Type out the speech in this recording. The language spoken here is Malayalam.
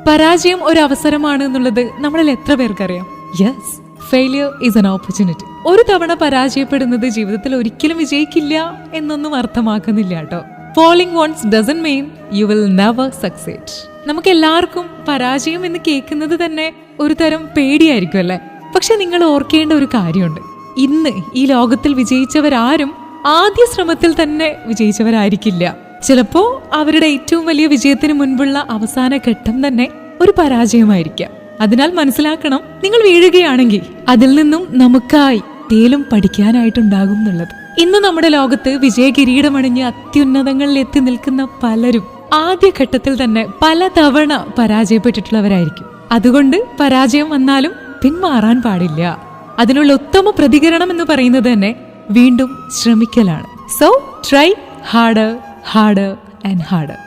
പരാജയം ഒരു അവസരമാണ് എന്നുള്ളത് നമ്മളിൽ എത്ര പേർക്കറിയാം? Yes, failure is an opportunity. ഒരു തവണ പരാജയപ്പെടുന്നത് ജീവിതത്തിൽ ഒരിക്കലും വിജയിക്കില്ല എന്നൊന്നും അർത്ഥമാക്കുന്നില്ല കേട്ടോ. Falling once doesn't mean you will never succeed. നമുക്ക് എല്ലാവർക്കും പരാജയം എന്ന് കേൾക്കുന്നത് തന്നെ ഒരു തരം പേടിയായിരിക്കും അല്ലെ? പക്ഷെ നിങ്ങൾ ഓർക്കേണ്ട ഒരു കാര്യമുണ്ട്. ഇന്ന് ഈ ലോകത്തിൽ വിജയിച്ചവരാരും ആദ്യ ശ്രമത്തിൽ തന്നെ വിജയിച്ചവരായിരിക്കില്ല. ചിലപ്പോ അവരുടെ ഏറ്റവും വലിയ വിജയത്തിന് മുൻപുള്ള അവസാന ഘട്ടം തന്നെ ഒരു പരാജയമായിരിക്കാം. അതിനാൽ മനസ്സിലാക്കണം, നിങ്ങൾ വീഴുകയാണെങ്കിൽ അതിൽ നിന്നും നമുക്കായി തേലും പഠിക്കാനായിട്ടുണ്ടാകും എന്നുള്ളത്. ഇന്ന് നമ്മുടെ ലോകത്ത് വിജയ കിരീടമണിഞ്ഞ് അത്യുന്നതങ്ങളിൽ എത്തി നിൽക്കുന്ന പലരും ആദ്യഘട്ടത്തിൽ തന്നെ പല തവണ പരാജയപ്പെട്ടിട്ടുള്ളവരായിരിക്കും. അതുകൊണ്ട് പരാജയം വന്നാലും പിന്മാറാൻ പാടില്ല. അതിനുള്ള ഉത്തമ പ്രതികരണം എന്ന് പറയുന്നത് തന്നെ വീണ്ടും ശ്രമിക്കലാണ്. So try harder, harder and harder.